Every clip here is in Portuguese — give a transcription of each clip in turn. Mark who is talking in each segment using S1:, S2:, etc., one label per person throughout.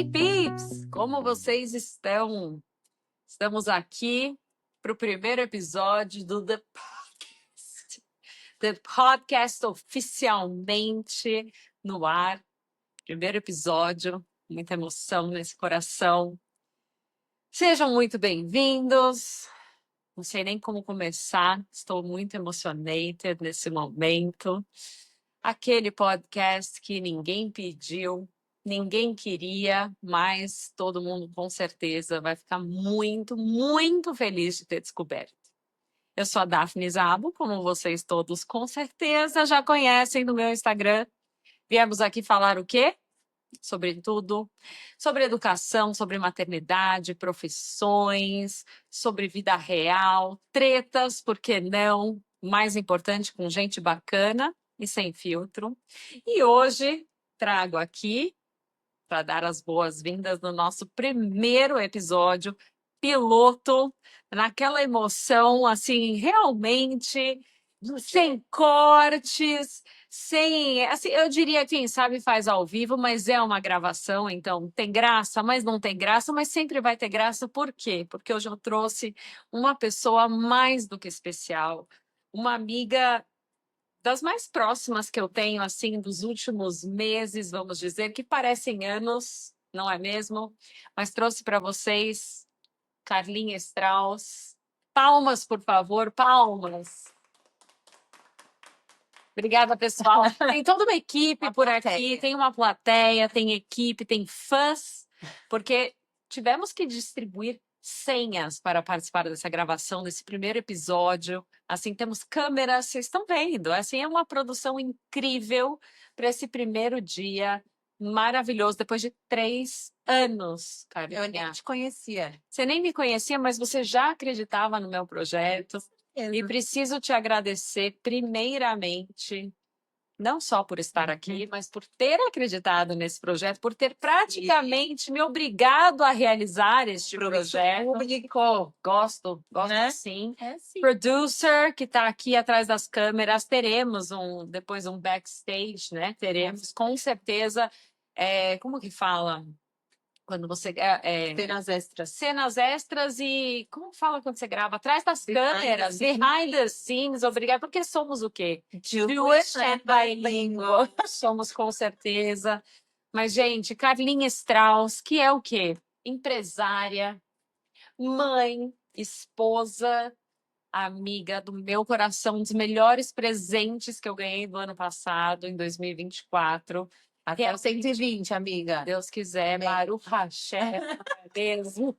S1: Hey, peeps! Como vocês estão? Estamos aqui para o primeiro episódio do The Podcast. The Podcast oficialmente no ar. Primeiro episódio, muita emoção nesse coração. Sejam muito bem-vindos. Não sei nem como começar, estou muito emocionada nesse momento. Aquele podcast que ninguém pediu, ninguém queria, mas todo mundo com certeza vai ficar muito, muito feliz de ter descoberto. Eu sou a Daphne Zabo, como vocês todos com certeza já conhecem no meu Instagram. Viemos aqui falar o quê? Sobre tudo, sobre educação, sobre maternidade, profissões, sobre vida real, tretas, por que não? Mais importante, com gente bacana e sem filtro. E hoje trago aqui para dar as boas-vindas no nosso primeiro episódio piloto, naquela emoção, assim, realmente sem cortes, sem, assim, eu diria, quem sabe faz ao vivo, mas é uma gravação, então tem graça, mas não tem graça, mas sempre vai ter graça. Por quê? Porque hoje eu trouxe uma pessoa mais do que especial, uma amiga das mais próximas que eu tenho, assim, dos últimos meses, vamos dizer, que parecem anos, não é mesmo? Mas trouxe para vocês Carlinha Strauss. Palmas, por favor, palmas. Obrigada, pessoal. Tem toda uma equipe por aqui, tem uma plateia, tem equipe, tem fãs, porque tivemos que distribuir senhas para participar dessa gravação, desse primeiro episódio. Assim, temos câmeras, vocês estão vendo. Assim, é uma produção incrível para esse primeiro dia maravilhoso, depois de 3 anos, Carlinha.
S2: Eu nem te conhecia.
S1: Você nem me conhecia, mas você já acreditava no meu projeto. E preciso te agradecer, primeiramente, não só por estar aqui, mas por ter acreditado nesse projeto, por ter praticamente me obrigado a realizar este projeto.
S2: Público.
S1: Gosto
S2: Né?
S1: sim.
S2: Sim.
S1: Producer, que está aqui atrás das câmeras, teremos depois um backstage, né? Teremos, com certeza. Como que fala? Quando você
S2: Cenas extras.
S1: cenas extras e como fala quando você grava? Atrás das câmeras, behind the scenes, obrigada, porque somos o quê? Jewish and bilingual. Somos com certeza. Mas, gente, Carlinha Strauss, que é o quê? Empresária, mãe, esposa, amiga do meu coração, um dos melhores presentes que eu ganhei do ano passado, em 2024.
S2: Até o 120, amiga.
S1: Deus quiser,
S2: Amém.
S1: Baruch Hashem, mesmo.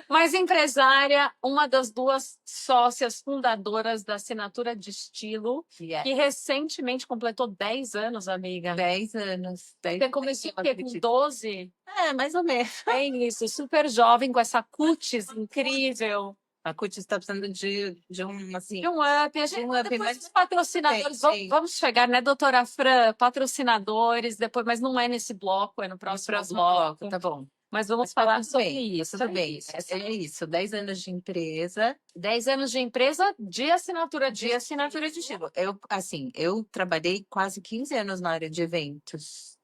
S1: Mas empresária, uma das 2 sócias fundadoras da Assinatura de Estilo, que recentemente completou 10 anos, amiga.
S2: 10 anos.
S1: Você começou o quê? Com 12?
S2: Mais ou menos.
S1: É isso, super jovem, com essa cutis incrível.
S2: A Cutis está precisando de um, assim...
S1: De um up. A gente,
S2: um up,
S1: depois
S2: mas...
S1: os patrocinadores, vamos chegar, né, doutora Fran? Patrocinadores, depois, mas não é nesse bloco, é no próximo bloco.
S2: Tá bom.
S1: Mas vamos falar sobre isso.
S2: Tudo bem. É isso. 10 anos de empresa.
S1: 10 anos de empresa de assinatura
S2: De assinatura de estilo. Eu trabalhei quase 15 anos na área de eventos,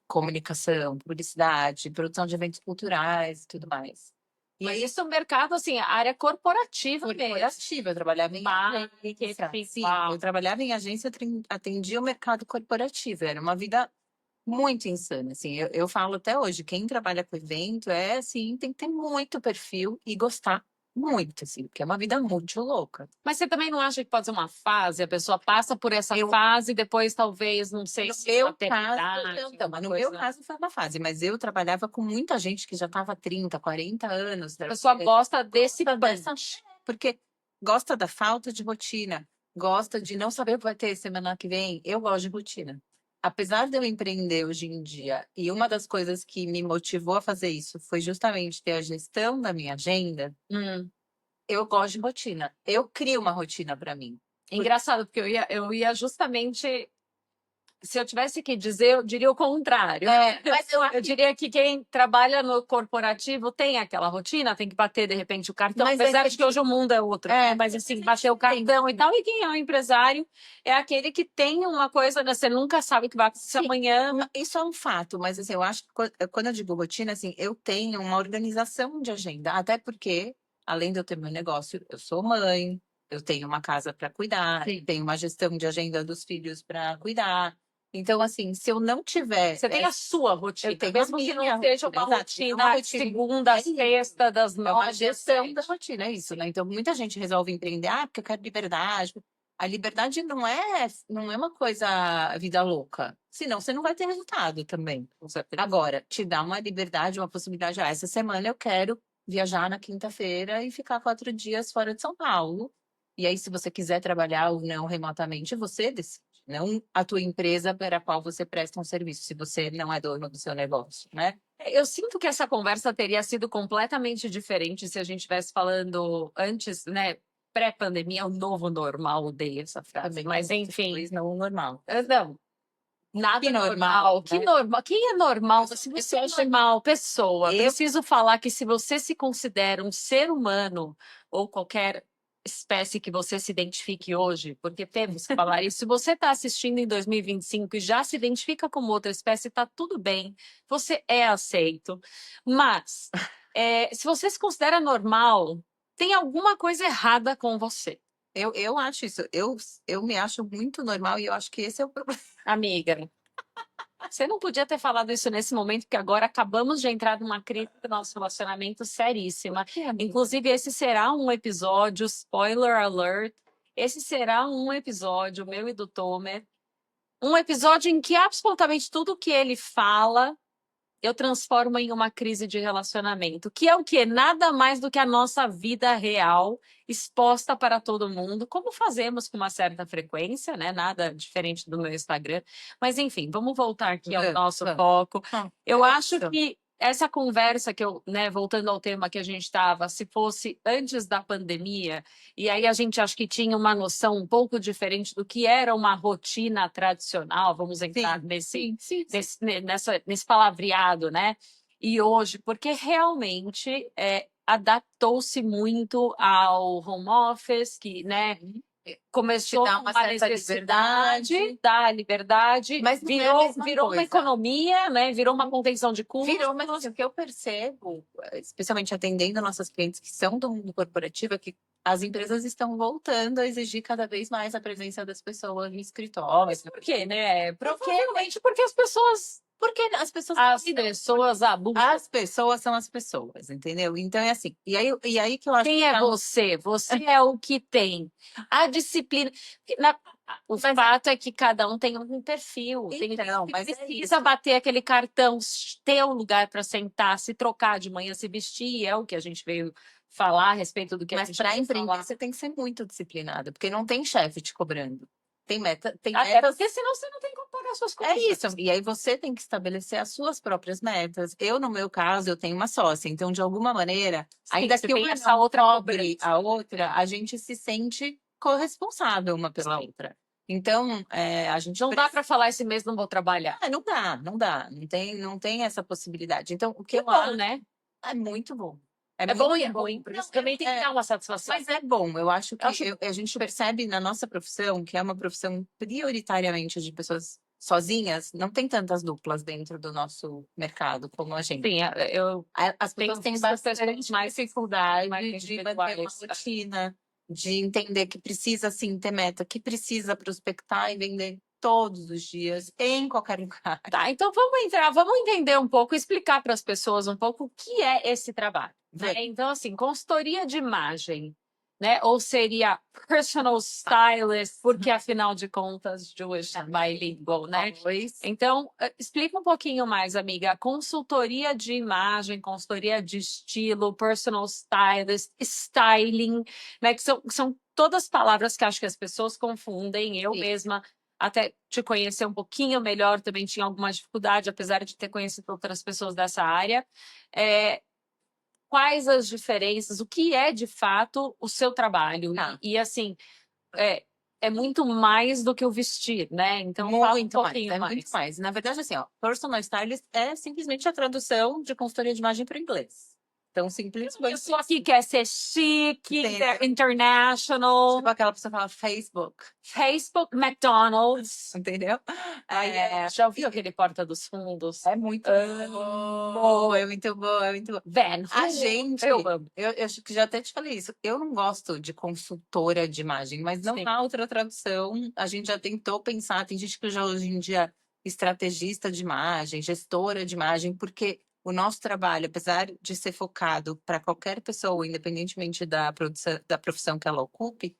S2: comunicação, publicidade, produção de eventos culturais e tudo mais.
S1: Mas isso é um mercado, assim, a área corporativa mesmo.
S2: Corporativa, eu trabalhava em agência. Sim, eu trabalhava em agência, atendia o mercado corporativo. Era uma vida muito insana, assim. Eu falo até hoje, quem trabalha com evento assim, tem que ter muito perfil e gostar muito, assim, porque é uma vida muito louca.
S1: Mas você também não acha que pode ser uma fase? A pessoa passa por essa fase e depois talvez, não sei se
S2: no meu caso foi uma fase, mas eu trabalhava com muita gente que já estava 30, 40 anos.
S1: A pessoa gosta desse
S2: punch, porque gosta da falta de rotina, gosta de não saber o que vai ter semana que vem. Eu gosto de rotina. Apesar de eu empreender hoje em dia, e uma das coisas que me motivou a fazer isso foi justamente ter a gestão da minha agenda, eu gosto de rotina. Eu crio uma rotina para mim.
S1: Engraçado, porque eu ia justamente se eu tivesse que dizer, eu diria o contrário.
S2: Mas
S1: Eu diria que quem trabalha no corporativo tem aquela rotina, tem que bater, de repente, o cartão.
S2: Mas
S1: Apesar de que hoje o mundo é outro. Mas, assim, bater o cartão e tal. E quem é o empresário é aquele que tem uma coisa, né? Você nunca sabe o que vai acontecer amanhã.
S2: Isso é um fato, mas assim, eu acho que quando eu digo rotina, assim, eu tenho uma organização de agenda, até porque, além de eu ter meu negócio, eu sou mãe, eu tenho uma casa para cuidar,
S1: Sim.
S2: tenho uma gestão de agenda dos filhos para cuidar. Então, assim, se eu não tiver.
S1: Você tem a sua rotina,
S2: eu tenho
S1: mesmo
S2: a
S1: que
S2: minha
S1: não seja uma
S2: rotina, exato,
S1: rotina,
S2: uma rotina.
S1: segunda, sexta, das
S2: É uma
S1: 9 às
S2: gestão
S1: 7.
S2: da rotina, é isso, né? Então, muita gente resolve empreender, porque eu quero liberdade. A liberdade não é uma coisa vida louca. Senão, você não vai ter resultado também. Agora, te dá uma liberdade, uma possibilidade. Essa semana eu quero viajar na quinta-feira e ficar 4 dias fora de São Paulo. E aí, se você quiser trabalhar ou não remotamente, você decide. Não a tua empresa para a qual você presta um serviço, se você não é dono do seu negócio, né?
S1: Eu sinto que essa conversa teria sido completamente diferente se a gente estivesse falando antes, né? Pré-pandemia, o novo normal, odeio essa frase.
S2: Também,
S1: Mas, enfim.
S2: não normal.
S1: Não, nada
S2: Que normal,
S1: normal. Que
S2: né?
S1: normal. Quem é normal? Se você é normal, pessoa.
S2: Eu-
S1: Preciso falar que se você se considera um ser humano ou qualquer espécie que você se identifique hoje, porque temos que falar isso. Se você está assistindo em 2025 e já se identifica como outra espécie, está tudo bem. Você é aceito. Mas se você se considera normal, tem alguma coisa errada com você.
S2: Eu acho isso. Eu me acho muito normal e eu acho que esse é o problema.
S1: Amiga, você não podia ter falado isso nesse momento, porque agora acabamos de entrar numa crise do nosso relacionamento seríssima. Inclusive, esse será um episódio, spoiler alert, esse será um episódio, meu e do Tomer, um episódio em que absolutamente tudo que ele fala eu transformo em uma crise de relacionamento, que é o quê? Nada mais do que a nossa vida real exposta para todo mundo, como fazemos com uma certa frequência, né? Nada diferente do meu Instagram. Mas enfim, vamos voltar aqui ao nosso foco. Eu acho que essa conversa que eu, né, voltando ao tema que a gente estava, se fosse antes da pandemia, e aí a gente acho que tinha uma noção um pouco diferente do que era uma rotina tradicional, vamos entrar nesse palavreado, né? E hoje, porque realmente adaptou-se muito ao home office, que, né, começou
S2: Te dá uma
S1: uma
S2: certa
S1: necessidade da liberdade,
S2: Mas não é a mesma
S1: virou uma
S2: coisa.
S1: economia, né? Virou uma contenção de custos.
S2: Virou, mas assim, o que eu percebo, especialmente atendendo nossas clientes que são do mundo corporativo, é que as empresas estão voltando a exigir cada vez mais a presença das pessoas no escritório.
S1: Mas por quê, né? Provavelmente porque as pessoas
S2: Porque as pessoas
S1: abusam.
S2: as pessoas são as pessoas, entendeu? Então é assim. E aí que eu acho
S1: Quem
S2: que
S1: é você? Você é o que tem. A disciplina. O fato é que cada um tem um perfil.
S2: Então, mas
S1: precisa bater aquele cartão, ter um lugar para sentar, se trocar de manhã, se vestir. É o que a gente veio falar a respeito do que a
S2: Mas
S1: gente
S2: para
S1: veio
S2: empreender,
S1: falar.
S2: você tem que ser muito disciplinada, porque não tem chefe te cobrando. Tem meta, tem
S1: Até
S2: metas.
S1: porque senão você não tem como pagar suas coisas.
S2: É isso. E aí você tem que estabelecer as suas próprias metas. Eu, no meu caso, eu tenho uma sócia. Então, de alguma maneira, ainda que uma
S1: essa outra
S2: cobre a outra, a gente se sente corresponsável uma pela outra. Então, a gente
S1: não dá para falar esse mês não vou trabalhar.
S2: não dá. Não tem essa possibilidade. Então, o que
S1: é
S2: eu
S1: bom,
S2: acho
S1: né?
S2: é muito bom.
S1: É bom e é ruim, por isso também tem que dar uma satisfação.
S2: Mas é bom, eu acho que a gente percebe na nossa profissão, que é uma profissão prioritariamente de pessoas sozinhas, não tem tantas duplas dentro do nosso mercado como a gente.
S1: Sim,
S2: As pessoas têm bastante mais dificuldade de manter uma rotina, de entender que precisa sim ter meta, que precisa prospectar e vender todos os dias, em qualquer lugar.
S1: Tá, então vamos entender um pouco, explicar para as pessoas um pouco o que é esse trabalho. Né? Então, assim, consultoria de imagem, né? Ou seria personal stylist, porque afinal de contas, Jewish bilingual, né? Então, explica um pouquinho mais, amiga. Consultoria de imagem, consultoria de estilo, personal stylist, styling, né? Que são todas palavras que acho que as pessoas confundem. Eu mesma até te conhecer um pouquinho melhor, também tinha alguma dificuldade, apesar de ter conhecido outras pessoas dessa área. Quais as diferenças? O que é, de fato, o seu trabalho? E assim, é muito mais do que o vestir, né? Então fala um
S2: Muito mais,
S1: pouquinho
S2: é
S1: mais.
S2: muito mais. Na verdade, assim, ó, personal stylist é simplesmente a tradução de consultoria de imagem para inglês. Então, simplesmente.
S1: Pessoa que quer ser chique,
S2: Entendeu?
S1: international,
S2: Tipo aquela pessoa que fala Facebook,
S1: Facebook, McDonald's.
S2: entendeu?
S1: Já ouviu aquele Porta dos Fundos?
S2: É muito bom, é muito bom, é muito bom.
S1: Van
S2: A
S1: Hook.
S2: gente,
S1: Eu amo.
S2: eu acho que já até te falei isso, eu não gosto de consultora de imagem, mas não
S1: Sim.
S2: há outra tradução. A gente já tentou pensar, tem gente que já hoje em dia estrategista de imagem, gestora de imagem, porque o nosso trabalho, apesar de ser focado para qualquer pessoa, independentemente da produção, da profissão que ela ocupe,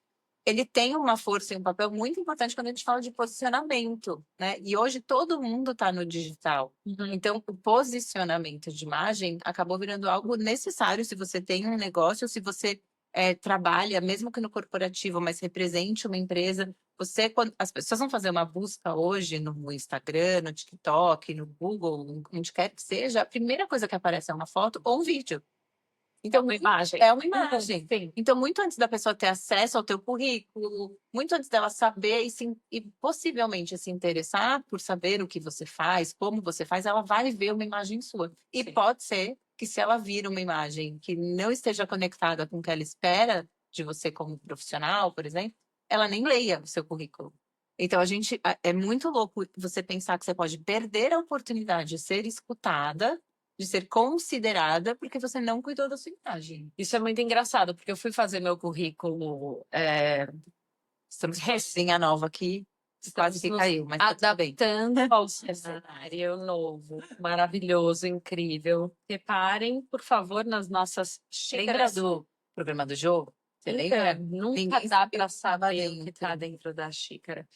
S2: ele tem uma força e um papel muito importante quando a gente fala de posicionamento, né? E hoje todo mundo está no digital. Então, o posicionamento de imagem acabou virando algo necessário se você tem um negócio, se você trabalha, mesmo que no corporativo, mas represente uma empresa. Você, quando as pessoas vão fazer uma busca hoje no Instagram, no TikTok, no Google, onde quer que seja, a primeira coisa que aparece é uma foto ou um vídeo. Então,
S1: Uma imagem.
S2: é uma imagem.
S1: Sim.
S2: Então, muito antes da pessoa ter acesso ao teu currículo, muito antes dela saber e possivelmente se interessar por saber o que você faz, como você faz, ela vai ver uma imagem sua. E
S1: Sim.
S2: pode ser que se ela vir uma imagem que não esteja conectada com o que ela espera de você como profissional, por exemplo, ela nem leia o seu currículo. Então, é muito louco você pensar que você pode perder a oportunidade de ser escutada, de ser considerada, porque você não cuidou da sua imagem.
S1: Isso é muito engraçado, porque eu fui fazer meu currículo.
S2: Estamos com uma vizinha nova aqui, quase que
S1: nos
S2: caiu, mas tá tudo bem.
S1: adaptando ao cenário novo, maravilhoso, incrível. Reparem, por favor, nas nossas
S2: Lembra
S1: xícaras.
S2: do programa do jogo? Você
S1: Nunca,
S2: lembra?
S1: nunca
S2: Ninguém
S1: dá
S2: sabia
S1: para
S2: o que estava
S1: saber o que está dentro da xícara.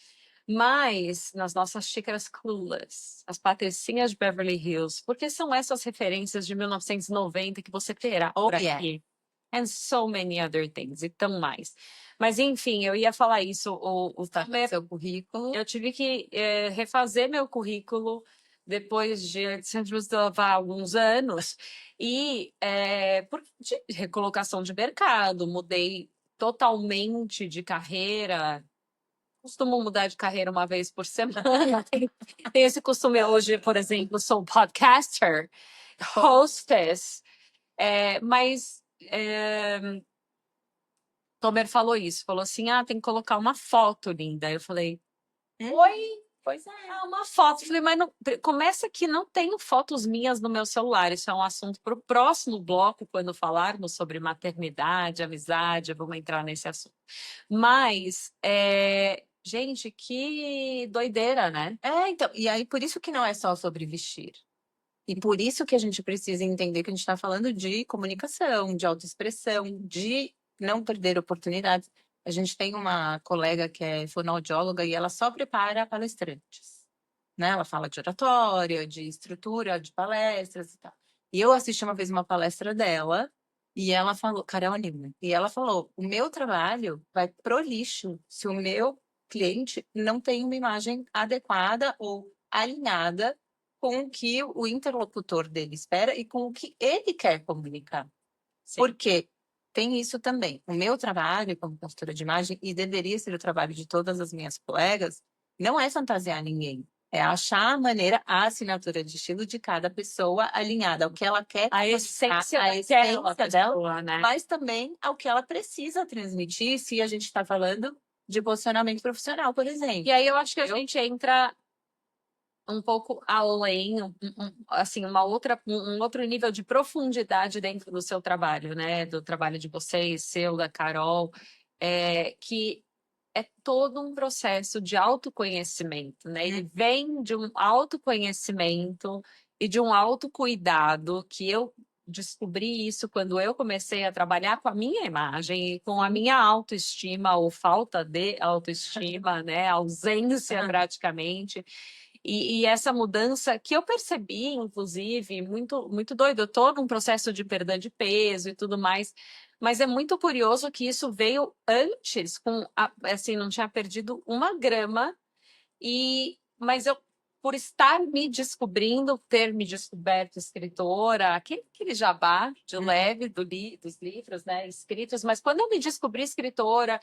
S1: Mas nas nossas xícaras clueless, as patricinhas de Beverly Hills, porque são essas referências de 1990 que você terá
S2: Oh,
S1: por
S2: yeah.
S1: aqui. And so many other things, e tão mais. Mas, enfim, eu ia falar isso.
S2: Tá no seu currículo.
S1: Eu tive que refazer meu currículo depois de levar alguns anos e por de recolocação de mercado, mudei totalmente de carreira. Costumo mudar de carreira uma vez por semana. Tem esse costume hoje, por exemplo, sou podcaster, hostess, mas Tomer falou isso, falou assim, tem que colocar uma foto linda. Eu falei, oi?
S2: Pois é.
S1: Uma foto. Eu falei, mas não, começa que não tenho fotos minhas no meu celular. Isso é um assunto para o próximo bloco, quando falarmos sobre maternidade, amizade, vamos entrar nesse assunto. Mas, gente, que doideira, né?
S2: Então, e aí por isso que não é só sobre vestir. E por isso que a gente precisa entender que a gente está falando de comunicação, de autoexpressão, de não perder oportunidades. A gente tem uma colega que é fonoaudióloga e ela só prepara palestrantes, né? Ela fala de oratória, de estrutura, de palestras e tal. E eu assisti uma vez uma palestra dela e ela falou, Carol Newman, e ela falou: o meu trabalho vai pro lixo se o meu cliente não tem uma imagem adequada ou alinhada com o que o interlocutor dele espera e com o que ele quer comunicar.
S1: Sim.
S2: Porque tem isso também. O meu trabalho como consultora de imagem, e deveria ser o trabalho de todas as minhas colegas, não é fantasiar ninguém. É achar a maneira, a assinatura de estilo de cada pessoa alinhada ao que ela quer,
S1: A essência
S2: dela,
S1: pessoa, né?
S2: mas também ao que ela precisa transmitir, se a gente está falando de posicionamento profissional, por exemplo.
S1: E aí eu acho que a gente entra um pouco além, assim, um outro nível de profundidade dentro do seu trabalho, né? Do trabalho de vocês, seu, da Carol, que é todo um processo de autoconhecimento, né? Ele vem de um autoconhecimento e de um autocuidado que eu descobri isso quando eu comecei a trabalhar com a minha imagem e com a minha autoestima ou falta de autoestima, né? Ausência praticamente. E essa mudança que eu percebi, inclusive, muito, muito doido. Eu estou num processo de perda de peso e tudo mais, mas é muito curioso que isso veio antes, assim, não tinha perdido uma grama, mas eu, por estar me descobrindo, ter me descoberto escritora, aquele jabá de leve dos livros, né, escritos, mas quando eu me descobri escritora,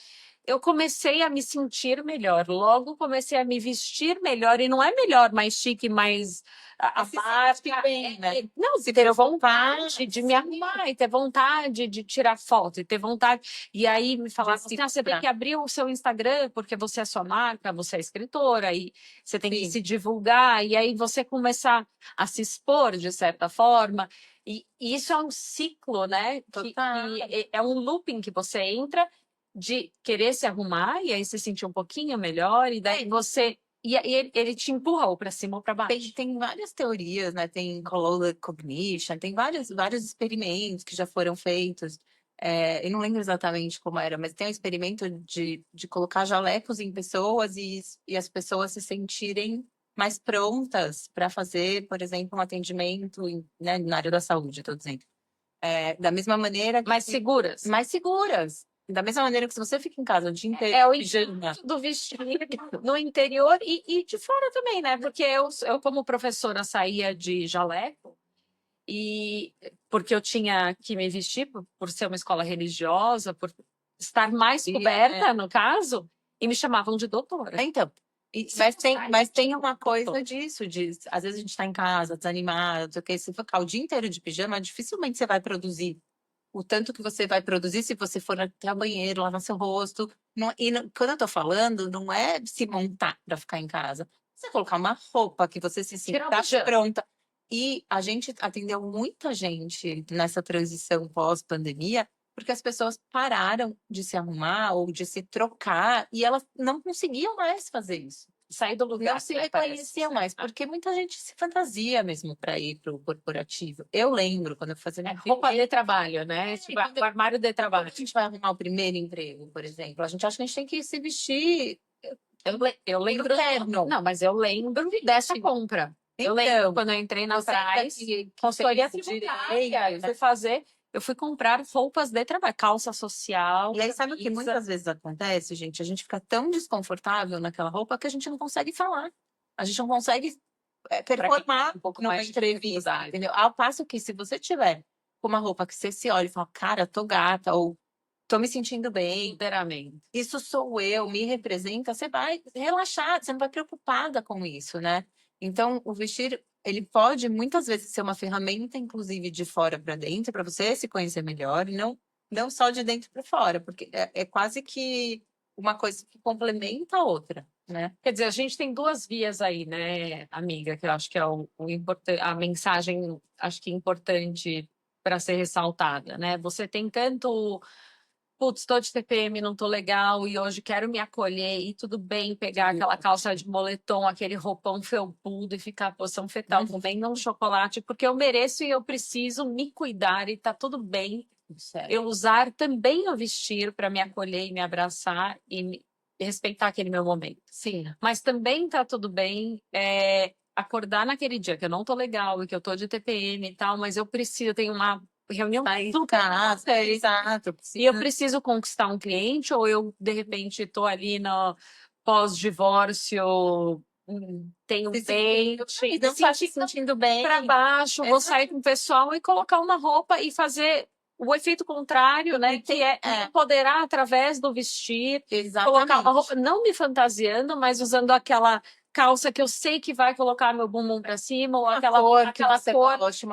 S1: eu comecei a me sentir melhor. Logo comecei a me vestir melhor. E não é melhor, mais chique, mais a
S2: Se
S1: marca.
S2: sente bem, né?
S1: Não,
S2: Se
S1: ter
S2: preocupar,
S1: vontade de me arrumar e ter vontade de tirar foto e ter vontade. E aí me falavam
S2: se
S1: assim: você tem
S2: comprar.
S1: que abrir o seu Instagram porque você é sua marca, você é escritora e você tem que
S2: Sim.
S1: se divulgar. E aí você começar a se expor de certa forma. E isso é um ciclo, né?
S2: Total.
S1: Que é um looping que você entra de querer se arrumar e aí se sentir um pouquinho melhor e daí você e ele te empurra ou para cima ou para baixo.
S2: Tem várias teorias, né? Tem color cognition, tem vários experimentos que já foram feitos. Eu não lembro exatamente como era, mas tem um experimento de colocar jalecos em pessoas e as pessoas se sentirem mais prontas para fazer, por exemplo, um atendimento né, na área da saúde, estou dizendo. Da mesma maneira
S1: Mais seguras.
S2: mais seguras. Da mesma maneira que se você fica em casa o dia inteiro
S1: É o
S2: pijama,
S1: impacto do vestir no interior e de fora também, né? Porque eu, como professora, saía de jaleco e porque eu tinha que me vestir por ser uma escola religiosa, por estar mais coberta, no caso, e me chamavam de doutora.
S2: Então, mas tem uma coisa disso, às vezes a gente está em casa, desanimado, não sei o quê, se ficar o dia inteiro de pijama, dificilmente você vai produzir o tanto que você vai produzir se você for até o banheiro, lavar seu rosto. Quando eu tô falando, não é se montar para ficar em casa. Você colocar uma roupa que você se
S1: Tirar o
S2: sinta
S1: pijama.
S2: pronta. E a gente atendeu muita gente nessa transição pós-pandemia, porque as pessoas pararam de se arrumar ou de se trocar e elas não conseguiam mais fazer isso.
S1: Sair do lugar.
S2: Não se reconheciam mais, porque muita gente se fantasia mesmo para ir para o corporativo. Eu lembro quando eu fazia minha
S1: Roupa de trabalho, né? Tipo, o armário de
S2: quando
S1: trabalho.
S2: a gente vai arrumar o primeiro emprego, por exemplo, a gente acha que a gente tem que se vestir
S1: Eu lembro.
S2: terno.
S1: Não, mas eu lembro dessa compra. Eu lembro quando eu entrei na
S2: você
S1: Praz,
S2: que
S1: consultoria
S2: fez
S1: tributária, eu fui comprar roupas de trabalho, calça social.
S2: E aí, sabe o que
S1: camisa.
S2: muitas vezes acontece, gente? A gente fica tão desconfortável naquela roupa que a gente não consegue falar. A gente não consegue performar
S1: um pouco
S2: numa
S1: mais de
S2: entrevista,
S1: dificuldade.
S2: entendeu? Ao passo que se você tiver com uma roupa que você se olha e fala, cara, tô gata, ou tô me sentindo bem,
S1: Inteiramente.
S2: isso sou eu, me representa, você vai relaxar, você não vai preocupada com isso, né? Então, o vestir, ele pode muitas vezes ser uma ferramenta, inclusive de fora para dentro, para você se conhecer melhor, e não só de dentro para fora, porque é quase que uma coisa que complementa a outra, né?
S1: Quer dizer, a gente tem duas vias aí, né, amiga, que eu acho que é a mensagem, acho que importante para ser ressaltada, né? Você tem tanto, putz, estou de TPM, não estou legal e hoje quero me acolher e tudo bem pegar aquela calça de moletom, aquele roupão felpudo e ficar posição fetal, comendo um chocolate, porque eu mereço e eu preciso me cuidar e tá tudo bem. Eu usar também o vestir para me acolher e me abraçar e respeitar aquele meu momento.
S2: Sim.
S1: Mas também tá tudo bem acordar naquele dia que eu não tô legal e que eu tô de TPM e tal, mas eu preciso, eu tenho uma reunião super importante.
S2: Exato.
S1: E eu preciso conquistar um cliente, ou eu, de repente, tô ali no pós-divórcio, tenho um date,
S2: E não tá se sentindo bem.
S1: para baixo, vou sair com o pessoal e colocar uma roupa e fazer o efeito contrário, né? Que é empoderar através do vestir, colocar uma roupa, não me fantasiando, mas usando aquela calça que eu sei que vai colocar meu bumbum para cima, ou aquela cor, que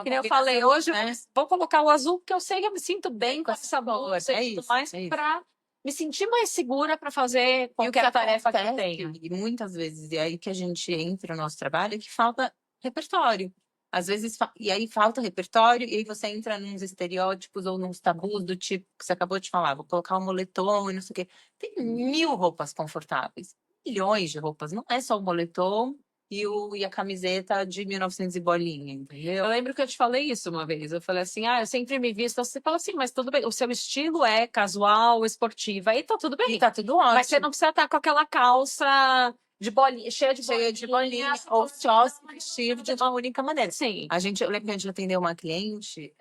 S1: nem eu falei, hoje vou colocar o azul, porque eu sei que eu me sinto bem com essa blusa e tudo mais, para me sentir mais segura para fazer qualquer tarefa que eu tenho.
S2: E muitas vezes, e aí que a gente entra no nosso trabalho, é que falta repertório. Às vezes, e aí falta repertório, e aí você entra nos estereótipos ou nos tabus do tipo que você acabou de falar, vou colocar um moletom e não sei o quê. Tem 1000 roupas confortáveis, milhões de roupas, não é só o moletom e a camiseta de 1900 e bolinha, entendeu?
S1: Eu lembro que eu te falei isso uma vez. Eu falei assim, eu sempre me visto. Você fala assim, mas tudo bem. O seu estilo é casual, esportiva. Aí tá tudo bem.
S2: E tá tudo ótimo.
S1: Mas você não precisa estar com aquela calça de bolinha, cheia de bolinha,
S2: ou só se vestir de uma única maneira.
S1: Sim.
S2: Eu lembro que a gente atendeu uma cliente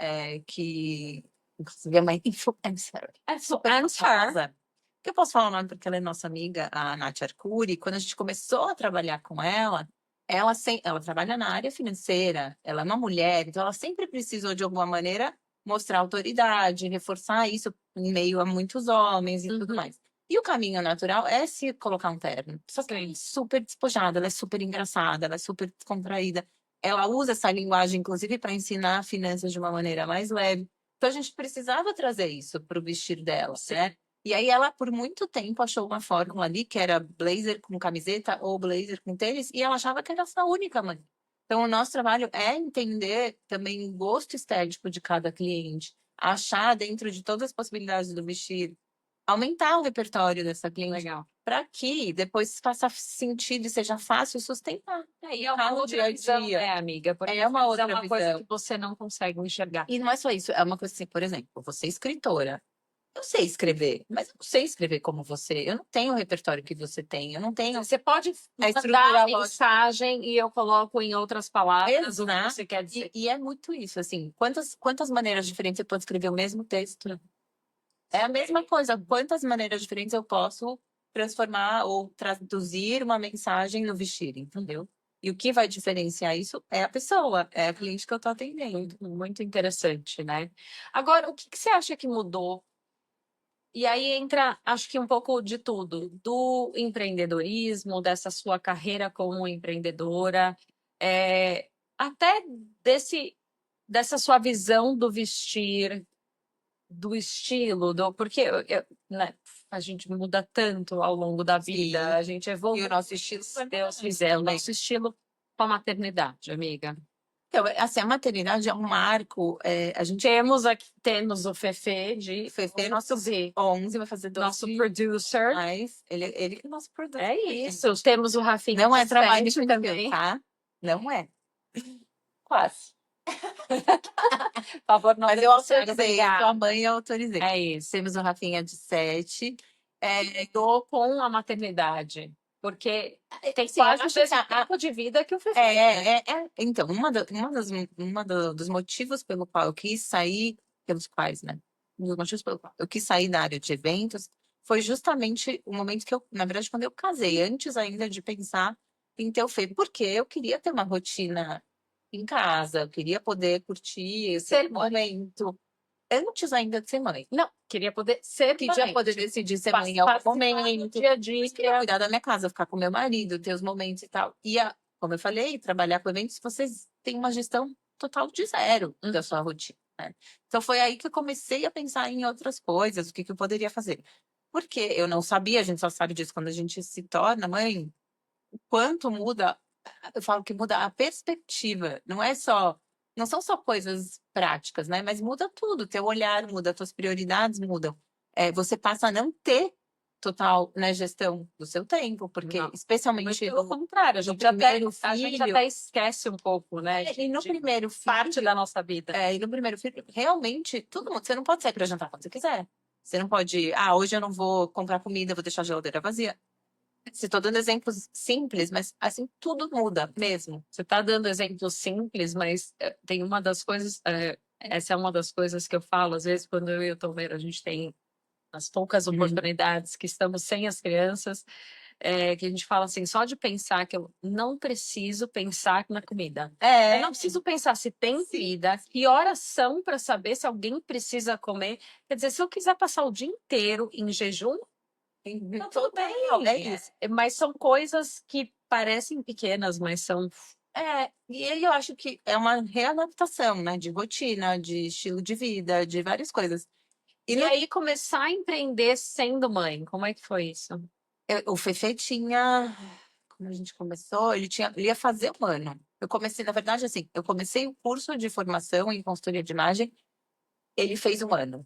S2: que, inclusive, é uma influencer.
S1: É influencer.
S2: Que eu posso falar o nome porque ela é nossa amiga, a Nath Arcuri. Quando a gente começou a trabalhar com ela trabalha na área financeira, ela é uma mulher, então ela sempre precisou, de alguma maneira, mostrar autoridade, reforçar isso em meio a muitos homens e tudo mais. E o caminho natural é se colocar um terno. Só que ela é
S1: Sim.
S2: super despojada, ela é super engraçada, ela é super descontraída. Ela usa essa linguagem, inclusive, para ensinar finanças de uma maneira mais leve. Então, a gente precisava trazer isso para o vestir dela, né? E aí, ela, por muito tempo, achou uma fórmula ali, que era blazer com camiseta ou blazer com tênis, e ela achava que era essa única maneira. Então, o nosso trabalho é entender também o gosto estético de cada cliente, achar dentro de todas as possibilidades do vestir, aumentar o repertório dessa cliente,
S1: Legal.
S2: para que depois faça sentido e seja fácil sustentar.
S1: E é uma
S2: no
S1: outra
S2: dia a
S1: visão,
S2: dia.
S1: né, amiga? Porque
S2: É uma
S1: é
S2: outra
S1: uma coisa
S2: visão.
S1: que você não consegue enxergar.
S2: E não é só isso, é uma coisa assim, por exemplo, você é escritora. Eu sei escrever, mas eu não sei escrever como você. Eu não tenho o repertório que você tem. Eu não tenho
S1: Você pode
S2: a estrutura
S1: mandar a
S2: lógica.
S1: mensagem e eu coloco em outras palavras o que
S2: Exato.
S1: você quer dizer.
S2: E é muito isso, assim. Quantas maneiras diferentes você pode escrever o mesmo texto? É a mesma coisa. Quantas maneiras diferentes eu posso transformar ou traduzir uma mensagem no vestir, entendeu? E o que vai diferenciar isso é a pessoa, é a cliente que eu tô atendendo.
S1: Muito, muito interessante, né? Agora, o que que você acha que mudou? E aí entra, acho que um pouco de tudo, do empreendedorismo, dessa sua carreira como empreendedora, até dessa sua visão do vestir, do estilo, porque né, a gente muda tanto ao longo da vida,
S2: Sim.
S1: a gente evolui.
S2: E o nosso estilo
S1: Se Deus fizer, o nosso estilo com a maternidade, amiga.
S2: Então, assim, a maternidade é um marco. A gente
S1: Temos o Fefe de
S2: Fefe, nosso 11, vai fazer 12.
S1: nosso producer.
S2: Mas ele que é nosso produtor.
S1: É isso. Temos o Rafinha
S2: Não é
S1: de
S2: trabalho
S1: 7
S2: infantil,
S1: também.
S2: tá? Não é.
S1: Quase. Por favor, não
S2: Mas eu
S1: denunciar,
S2: autorizei,
S1: obrigada.
S2: sua mãe eu autorizei.
S1: É isso.
S2: Temos o Rafinha de 7.
S1: Tô com a maternidade. Porque tem
S2: Sim, eu
S1: quase o
S2: acho que
S1: mesmo tempo de vida que o Fefe.
S2: Então, dos motivos pelo qual eu quis sair, pelos quais, né? Um dos motivos pelo qual eu quis sair da área de eventos foi justamente o momento que eu, na verdade, quando eu casei, antes ainda de pensar em ter o Fê, porque eu queria ter uma rotina em casa, eu queria poder curtir esse momento. Antes ainda de ser mãe.
S1: Não, queria poder ser
S2: Queria
S1: mãe.
S2: poder decidir ser mãe em algum
S1: Participar do
S2: momento.
S1: dia a dia.
S2: Mas queria cuidar da minha casa, ficar com meu marido, ter os momentos e tal. Como eu falei, trabalhar com eventos, vocês têm uma gestão total de zero da sua rotina, né? Então foi aí que eu comecei a pensar em outras coisas, o que eu poderia fazer. Porque eu não sabia, a gente só sabe disso quando a gente se torna mãe, o quanto muda. Eu falo que muda a perspectiva, não são só coisas práticas, né? Mas muda tudo, teu olhar muda, tuas prioridades mudam. Você passa a não ter total, né, gestão do seu tempo, porque
S1: Não.
S2: especialmente
S1: Pelo contrário,
S2: a gente até
S1: esquece um pouco, né?
S2: E no primeiro filho,
S1: parte da nossa vida.
S2: E no primeiro filho, realmente, todo mundo, você não pode sair para jantar quando você quiser. Você não pode, hoje eu não vou comprar comida, vou deixar a geladeira vazia. Estou dando exemplos simples, mas assim, tudo muda mesmo.
S1: Você está dando exemplos simples, mas tem uma das coisas, essa é uma das coisas que eu falo, às vezes, quando eu e o Tomeiro, a gente tem as poucas oportunidades que estamos sem as crianças, que a gente fala assim, só de pensar que eu não preciso pensar na comida. Eu não preciso pensar se tem comida, que horas são para saber se alguém precisa comer. Quer dizer, se eu quiser passar o dia inteiro em jejum, tá tudo bem.
S2: É isso.
S1: Mas são coisas que parecem pequenas, mas são.
S2: E aí eu acho que é uma readaptação, né? De rotina, de estilo de vida, de várias coisas.
S1: E aí começar a empreender sendo mãe, como é que foi isso?
S2: O Fefe tinha, quando a gente começou, ele ia fazer 1 ano. Eu comecei, na verdade, assim, eu comecei o curso de formação em consultoria de imagem, ele fez 1 ano.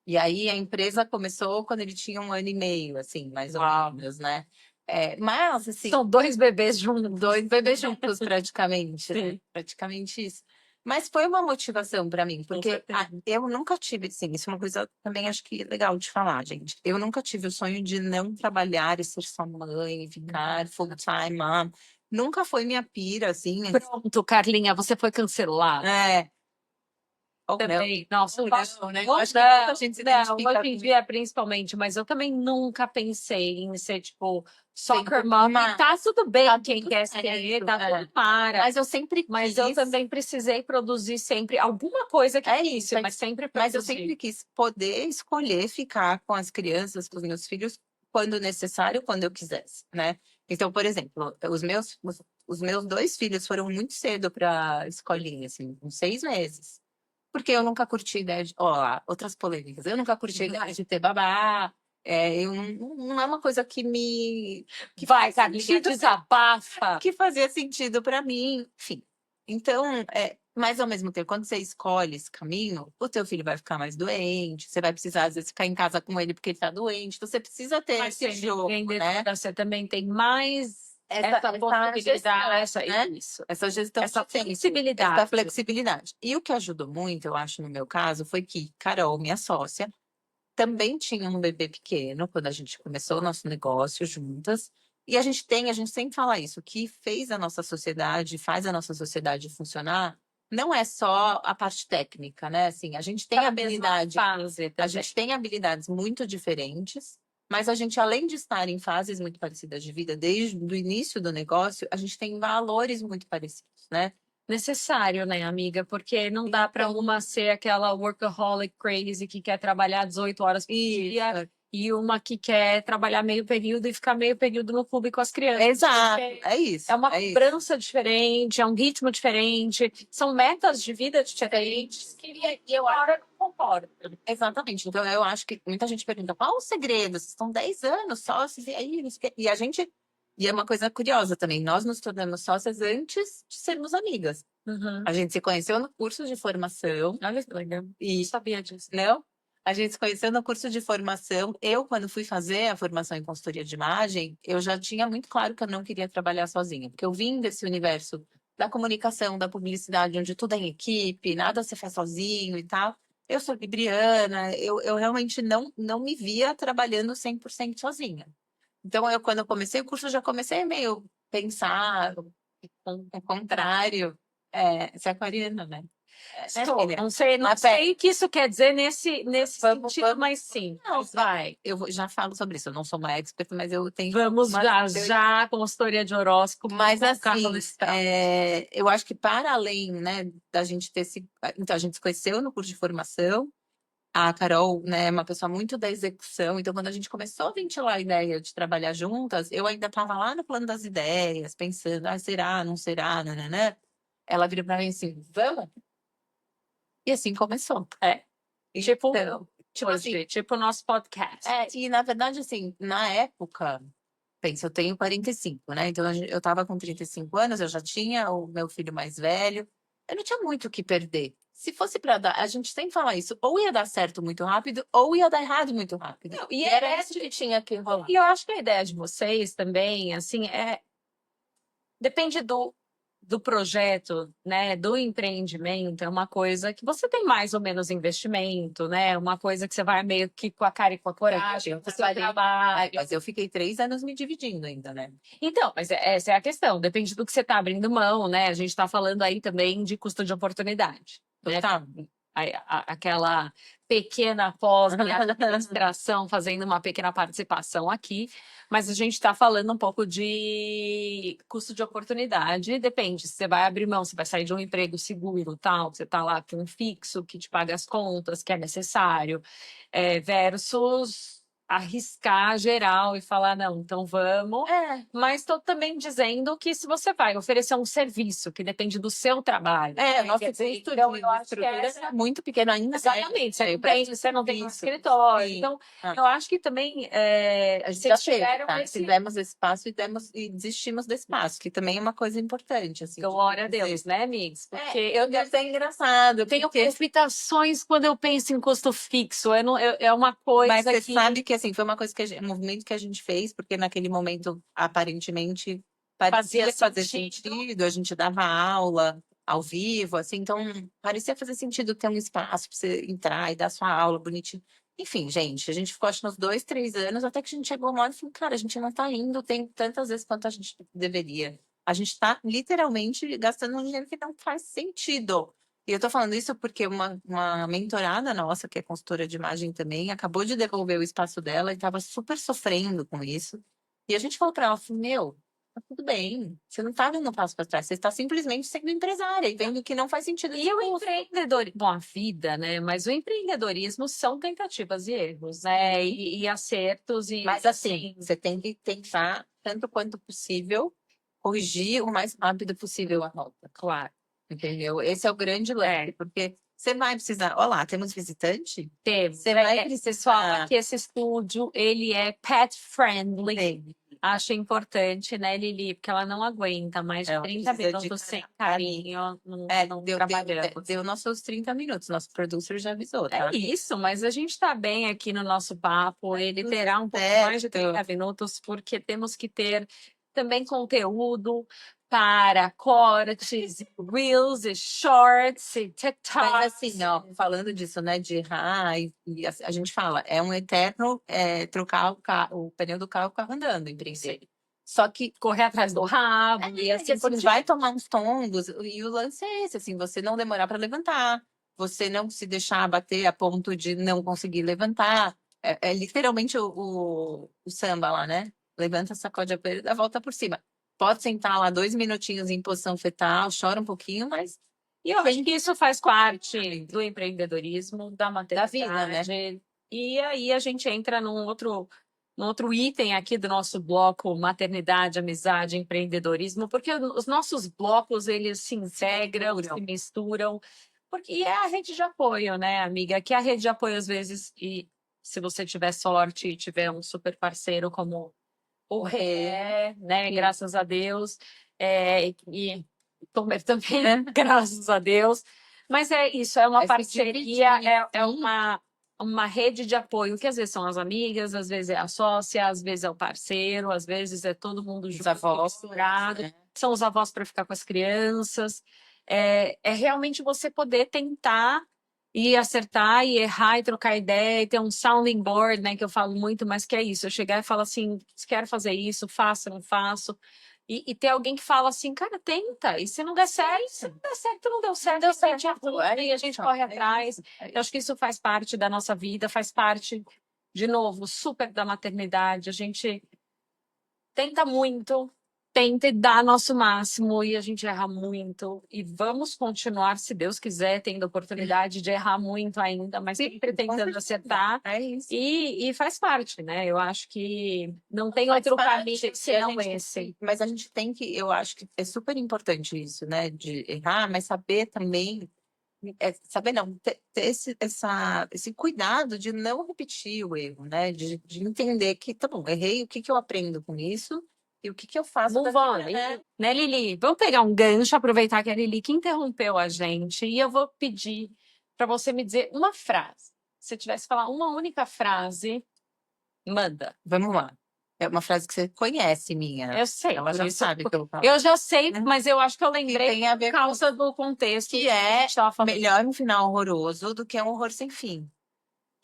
S2: E aí a empresa começou quando ele tinha 1 ano e meio, assim, mais ou menos, né? Mas, assim,
S1: São 2 bebês juntos.
S2: 2 bebês juntos, praticamente, né?
S1: Sim.
S2: Praticamente isso. Mas foi uma motivação para mim, porque
S1: certeza.
S2: eu nunca tive, assim, isso é uma coisa também acho que legal de falar, gente. Eu nunca tive o sonho de não trabalhar e ser só mãe, ficar full-time mom. Nunca foi minha pira, assim.
S1: Pronto, Carlinha, você foi cancelada.
S2: Ou não.
S1: também. Nossa,
S2: Ou
S1: posso-
S2: não, né?
S1: ou
S2: Acho que muita
S1: não,
S2: gente se
S1: não,
S2: identifica
S1: hoje em
S2: com
S1: dia principalmente, mas eu também nunca pensei em ser, tipo, soccer
S2: Sempre
S1: mom. E
S2: uma-
S1: tá tudo bem
S2: tá
S1: quem
S2: tudo
S1: quer
S2: certo,
S1: ser, tá
S2: é.
S1: tudo para.
S2: Mas eu sempre
S1: Mas eu
S2: quis.
S1: também precisei produzir sempre alguma coisa que
S2: É
S1: isso,
S2: isso,
S1: mas sempre
S2: Mas eu
S1: produzir.
S2: sempre quis poder escolher ficar com as crianças, com os meus filhos, quando necessário, quando eu quisesse, né? Então, por exemplo, os meus 2 filhos foram muito cedo para escolinha, assim, com 6 meses. Porque eu nunca curti a ideia de. Ó, outras polêmicas. Eu nunca curti a ideia de ter babá. Não é uma coisa que me. Que
S1: Vai,
S2: faz
S1: Carlinha,
S2: sentido,
S1: desabafa.
S2: que fazia sentido para mim, enfim. Então, mas ao mesmo tempo, quando você escolhe esse caminho, o teu filho vai ficar mais doente, você vai precisar, às vezes, ficar em casa com ele porque ele tá doente, então você precisa ter
S1: Mas
S2: esse jogo, né?
S1: você também tem mais
S2: Essa
S1: possibilidade,
S2: gestão,
S1: essa,
S2: né?
S1: isso.
S2: Essa gestão
S1: Essa
S2: de tempo,
S1: flexibilidade.
S2: essa flexibilidade. E o que ajudou muito, eu acho, no meu caso, foi que Carol, minha sócia, também tinha um bebê pequeno quando a gente começou o nosso negócio juntas. E a gente sempre fala isso, o que fez a nossa sociedade, faz a nossa sociedade funcionar, não é só a parte técnica, né? Assim, a gente tem
S1: Tá na mesma
S2: habilidade,
S1: fase
S2: a
S1: também.
S2: gente tem habilidades muito diferentes, mas a gente, além de estar em fases muito parecidas de vida, desde o início do negócio, a gente tem valores muito parecidos, né?
S1: Necessário, né, amiga? Porque não dá para uma ser aquela workaholic crazy que quer trabalhar 18 horas por dia e uma que quer trabalhar meio período e ficar meio período no clube com as crianças.
S2: Exato,
S1: Porque
S2: é isso.
S1: é uma
S2: é isso.
S1: cobrança diferente, é um ritmo diferente, são metas de vida diferentes que eu agora não concordo.
S2: Exatamente. Então, eu acho que muita gente pergunta qual o segredo? Vocês estão 10 anos sócios, e aí, não sei o quê. E a gente. E é uma coisa curiosa também, nós nos tornamos sócias antes de sermos amigas.
S1: Uhum.
S2: A gente se conheceu no curso de formação.
S1: Olha que legal.
S2: E
S1: Não sabia disso.
S2: não? A gente se conheceu no curso de formação. Eu, quando fui fazer a formação em consultoria de imagem, eu já tinha muito claro que eu não queria trabalhar sozinha, porque eu vim desse universo da comunicação, da publicidade, onde tudo é em equipe, nada você faz sozinho e tal. Eu sou libriana, eu realmente não me via trabalhando 100% sozinha. Então, quando eu comecei o curso, eu já comecei meio pensar o contrário. Você é aquariana, né?
S1: Estou.
S2: Filha?
S1: Não sei, não
S2: Mas
S1: sei o que isso quer dizer nesse
S2: Vamos-
S1: sentido,
S2: vamos-
S1: mas sim.
S2: Não,
S1: Vai.
S2: já falo sobre isso. Eu não sou uma expert, mas eu tenho.
S1: Vamos
S2: uma
S1: já,
S2: teoria.
S1: já, consultoria de horóscopo.
S2: Mas
S1: com
S2: assim,
S1: Carlos Strauss.
S2: eu acho que para além, né, da gente ter se. Então, a gente se conheceu no curso de formação. A Carol, né, é uma pessoa muito da execução. Então, quando a gente começou a ventilar a ideia de trabalhar juntas, eu ainda estava lá no plano das ideias, pensando, será, não será, né? Ela virou para mim assim, vamos? E assim começou.
S1: Tipo,
S2: Então, tipo
S1: hoje,
S2: assim,
S1: tipo o nosso podcast.
S2: e na verdade, assim, na época, pensa, eu tenho 45, né? Então eu tava com 35 anos, eu já tinha o meu filho mais velho, eu não tinha muito o que perder. Se fosse para dar, a gente sempre fala isso, ou ia dar certo muito rápido, ou ia dar errado muito rápido.
S1: Não,
S2: e era isso que tinha que rolar.
S1: E eu acho que a ideia de vocês também, assim, depende do projeto, né, do empreendimento, é uma coisa que você tem mais ou menos investimento, né, uma coisa que você vai meio que com a cara e com a coragem, você vai trabalhar.
S2: Mas eu fiquei 3 anos me dividindo ainda, né?
S1: Então, mas essa é a questão, depende do que você está abrindo mão, né, a gente está falando aí também de custo de oportunidade, né?
S2: Tá.
S1: Aquela pequena pós em administração, fazendo uma pequena participação aqui, mas a gente está falando um pouco de custo de oportunidade, depende, se você vai abrir mão, você vai sair de um emprego seguro, tal, você está lá com um fixo que te paga as contas, que é necessário, versus arriscar geral e falar, não, então vamos. Mas estou também dizendo que se você vai oferecer um serviço que depende do seu trabalho.
S2: Nosso custo
S1: então,
S2: de
S1: eu acho que
S2: estrutura é muito pequeno ainda.
S1: Exatamente, você não tem um
S2: isso.
S1: escritório.
S2: Sim.
S1: Então, eu acho que também
S2: A gente
S1: vocês
S2: já teve,
S1: tiveram
S2: tá?
S1: esse.
S2: Fizemos espaço e desistimos do espaço, que também é uma coisa importante, assim.
S1: Glória a
S2: dizer.
S1: Deus, né, amigos? Porque
S2: eu devo ser engraçado.
S1: eu tenho
S2: porque...
S1: palpitações quando eu penso em custo fixo. É uma coisa
S2: Mas você
S1: que.
S2: sabe que assim, foi uma coisa que um movimento que a gente fez, porque naquele momento, aparentemente, parecia
S1: Fazia
S2: fazer
S1: sentido.
S2: sentido, a gente dava aula ao vivo, assim, então parecia fazer sentido ter um espaço para você entrar e dar sua aula bonitinho. Enfim, gente, a gente ficou acho uns 2, 3 anos, até que a gente chegou uma hora e falou, cara, a gente não tá indo, tem tantas vezes quanto a gente deveria. A gente tá literalmente gastando um dinheiro que não faz sentido. E eu tô falando isso porque uma mentorada nossa, que é consultora de imagem também, acabou de devolver o espaço dela e tava super sofrendo com isso. E a gente falou pra ela, assim, meu, tá tudo bem, você não tá dando um passo para trás, você está simplesmente sendo empresária e vendo que não faz sentido
S1: E
S2: esse
S1: o
S2: custo.
S1: empreendedorismo, bom, a vida, né? Mas o empreendedorismo são tentativas e erros, né? E acertos e
S2: Mas assim, você tem que tentar, tanto quanto possível, corrigir o mais rápido possível a rota.
S1: claro.
S2: Entendeu? Esse é o grande lance, porque você vai precisar. Olá, temos visitante?
S1: Teve.
S2: Você vai
S1: Pessoal,
S2: precisar.
S1: aqui esse estúdio, ele é pet friendly.
S2: Tem.
S1: Acho importante, né, Lili? Porque ela não aguenta mais de
S2: Ela
S1: 30
S2: precisa de
S1: minutos sem
S2: carinho.
S1: carinho, não
S2: Deu
S1: trabalhamos.
S2: nossos 30 minutos. Nosso producer já avisou, tá?
S1: É isso, mas a gente está bem aqui no nosso papo. Ele
S2: tudo
S1: terá um pouco mais de 30 minutos, porque temos que ter também conteúdo para cortes, reels e shorts e TikToks.
S2: Mas assim, ó, falando disso, né, de errar, e a gente fala, é um eterno trocar o pneu do carro andando, em princípio. Só que
S1: correr atrás do rabo e assim por
S2: você vai tomar uns tombos, e o lance é esse, assim, você não demorar para levantar, você não se deixar abater a ponto de não conseguir levantar. É literalmente o samba lá, né? Levanta, sacode a poeira, dá a volta por cima. Pode sentar lá 2 minutinhos em posição fetal, chora um pouquinho, mas
S1: E eu acho que isso faz parte do empreendedorismo, da maternidade.
S2: Da vida, né?
S1: E aí a gente entra num outro item aqui do nosso bloco maternidade, amizade, empreendedorismo, porque os nossos blocos eles se integram, se misturam, porque e é a rede de apoio, né, amiga? Que a rede de apoio às vezes e se você tiver sorte e tiver um super parceiro como o Ré, né?
S2: Sim.
S1: Graças a Deus. E Tomer também, né? Graças a Deus. Mas é isso, é uma parceria, é uma rede de apoio, que às vezes são as amigas, às vezes é a sócia, às vezes é o parceiro, às vezes é todo mundo junto, misturado. São os avós para ficar com as crianças. É realmente você poder tentar e acertar e errar e trocar ideia e ter um sounding board, né, que eu falo muito, mas que é isso, eu chegar e falar assim, quero fazer isso, faço, não faço, e ter alguém que fala assim, cara, tenta, e se não der certo, se não der certo, não deu certo, a gente arruma, e a gente corre atrás. Eu acho que isso faz parte da nossa vida, faz parte, de novo, super da maternidade, a gente tenta muito, tenta e dá nosso máximo e a gente erra muito. E vamos continuar, se Deus quiser, tendo a oportunidade de errar muito ainda, mas sempre tentando acertar.
S2: É isso.
S1: E faz parte, né? Eu acho que não tem outro caminho senão esse.
S2: Mas a gente tem que, eu acho que é super importante isso, né? De errar, mas saber também. Saber não, ter esse cuidado de não repetir o erro, né? De entender que, tá bom, errei, o que que eu aprendo com isso e o que que eu faço
S1: Move on, né, Lili? Vamos pegar um gancho, aproveitar que a Lili que interrompeu a gente, e eu vou pedir para você me dizer uma frase. Se você tivesse que falar uma única frase, manda.
S2: Vamos lá. É uma frase que você conhece, minha.
S1: Eu sei.
S2: Ela já sabe que eu vou falar.
S1: Eu já sei, mas eu acho que eu lembrei
S2: tem a ver
S1: por causa do contexto
S2: que é
S1: a gente tava falando.
S2: melhor um final horroroso do que um horror sem fim.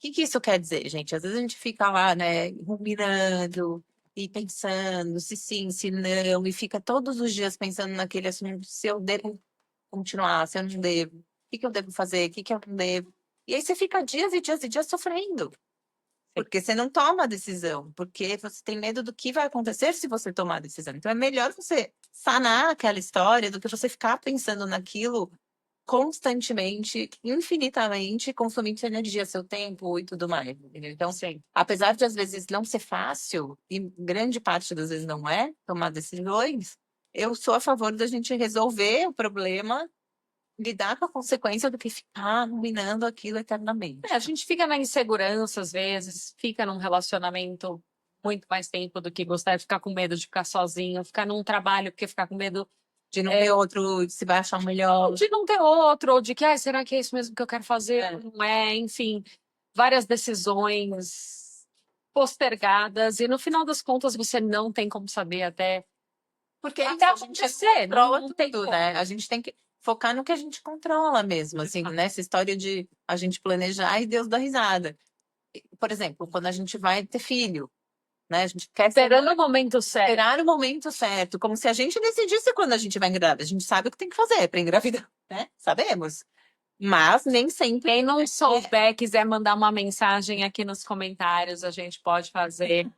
S2: O que isso quer dizer, gente? Às vezes a gente fica lá, né, ruminando e pensando se sim, se não, e fica todos os dias pensando naquele assunto, se eu devo continuar, se eu não devo, o que que eu devo fazer, o que que eu não devo. E aí você fica dias e dias e dias sofrendo. Porque você não toma a decisão, porque você tem medo do que vai acontecer se você tomar a decisão. Então é melhor você sanar aquela história do que você ficar pensando naquilo constantemente, infinitamente, consumindo sua energia, seu tempo e tudo mais. Entendeu? Então,
S1: Sim.
S2: apesar de às vezes não ser fácil, e grande parte das vezes não é, tomar decisões, eu sou a favor da gente resolver o problema, lidar com a consequência do que ficar ruminando aquilo eternamente.
S1: A gente fica na insegurança às vezes, fica num relacionamento muito mais tempo do que gostaria de ficar com medo de ficar sozinho, ficar num trabalho porque ficar com medo
S2: de não ter outro, se vai achar melhor.
S1: De não ter outro, ou de que, será que é isso mesmo que eu quero fazer? Não é, enfim, várias decisões postergadas, e no final das contas você não tem como saber até
S2: até
S1: acontecer.
S2: Não tem tudo, né? A gente tem que focar no que a gente controla mesmo, assim, nessa história de a gente planejar e Deus dá risada. Por exemplo, quando a gente vai ter filho, né? A gente quer
S1: esperando o momento certo.
S2: Esperar o momento certo, como se a gente decidisse quando a gente vai engravidar. A gente sabe o que tem que fazer para engravidar, né? Sabemos. Mas nem sempre.
S1: Quem não souber, quiser mandar uma mensagem aqui nos comentários, a gente pode fazer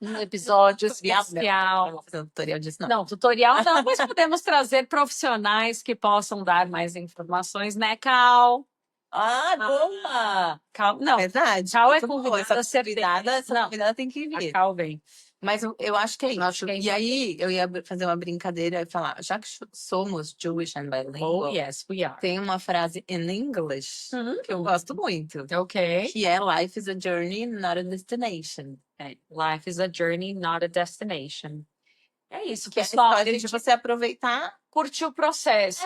S1: um episódio especial.
S2: Não vou fazer um tutorial disso, não.
S1: Não, tutorial não, mas podemos trazer profissionais que possam dar mais informações, né, Cal?
S2: Ah, boa!
S1: Cal, não,
S2: Verdade.
S1: Cal é
S2: Muito boa.
S1: convidada,
S2: Essa convidada, essa
S1: Não.
S2: convidada tem que
S1: a
S2: vir.
S1: Cal vem.
S2: Mas eu acho que é isso.
S1: Acho que é
S2: E aí, eu ia fazer uma brincadeira e falar, já que somos Jewish and
S1: Oh,
S2: bilingual,
S1: yes, we are.
S2: tem uma frase in English que eu gosto muito,
S1: Ok.
S2: que é Life is a journey, not a destination.
S1: É, life is a journey, not a destination. É isso,
S2: Que é a
S1: pessoal. A
S2: história de
S1: gente
S2: você aproveitar.
S1: curtiu o processo.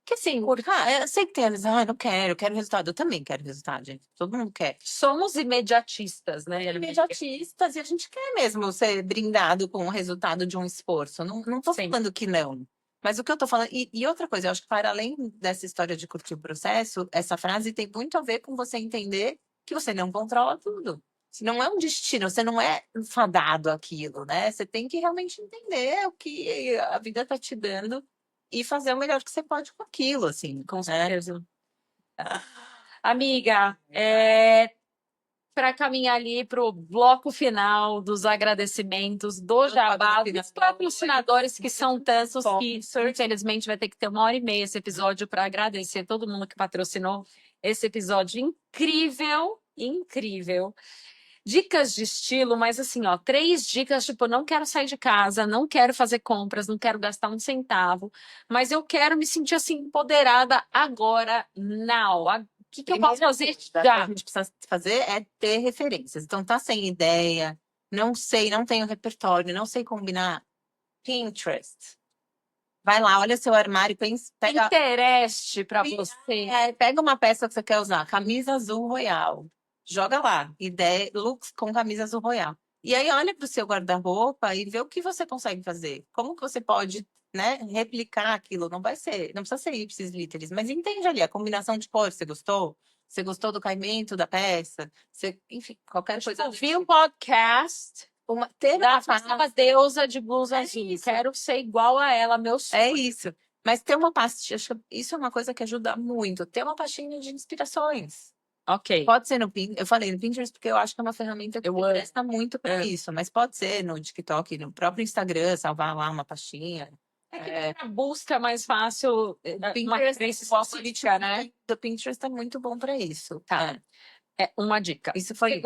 S2: Que assim, eu sei que tem eles, eu não quero, eu quero resultado. Eu também quero resultado, gente. Todo mundo quer.
S1: Somos imediatistas, né?
S2: Imediatistas e a gente quer mesmo ser brindado com o resultado de um esforço. Não tô
S1: Sim.
S2: falando que não. Mas o que eu tô falando. E outra coisa, eu acho que para além dessa história de curtir o processo, essa frase tem muito a ver com você entender que você não controla tudo. Se não é um destino, você não é fadado àquilo, né? Você tem que realmente entender o que a vida tá te dando e fazer o melhor que você pode com aquilo, assim.
S1: Com
S2: né?
S1: certeza. Amiga, para caminhar ali para o bloco final dos agradecimentos do Jabá, dos patrocinadores que são tantos que, infelizmente, vai ter que ter 1h30 esse episódio para agradecer todo mundo que patrocinou esse episódio incrível, incrível. Dicas de estilo, mas assim, ó, 3 dicas, tipo, não quero sair de casa, não quero fazer compras, não quero gastar um centavo, mas eu quero me sentir assim empoderada agora, now. O que eu posso fazer
S2: que
S1: já?
S2: a gente precisa fazer é ter referências. Então, tá sem ideia, não sei, não tenho repertório, não sei combinar. Pinterest. Vai lá, olha seu armário, pega,
S1: Pinterest para você.
S2: pega uma peça que você quer usar, camisa azul royal. Joga lá, ideia, looks com camisa azul royal. E aí olha para o seu guarda-roupa e vê o que você consegue fazer. Como que você pode, né, replicar aquilo? Não vai ser, não precisa ser ipsis literis, mas entende ali a combinação de cores. Você gostou? Você gostou do caimento da peça? Você, enfim, qualquer coisa.
S1: Ouvi um podcast
S2: Teve
S1: da
S2: uma
S1: deusa de blusa azul. Quero ser igual a ela, meu sonho.
S2: É isso. Mas ter uma pastinha, isso é uma coisa que ajuda muito. Ter uma pastinha de inspirações.
S1: Ok.
S2: Pode ser no Pinterest. Eu falei no Pinterest porque eu acho que é uma ferramenta que
S1: Eu amo.
S2: presta muito para isso. Mas pode ser no TikTok, no próprio Instagram, salvar lá uma pastinha.
S1: É que a busca mais fácil, uma
S2: Pinterest,
S1: crença
S2: o
S1: específica, né?
S2: do Pinterest é muito bom para isso.
S1: Tá. É uma dica.
S2: Isso foi.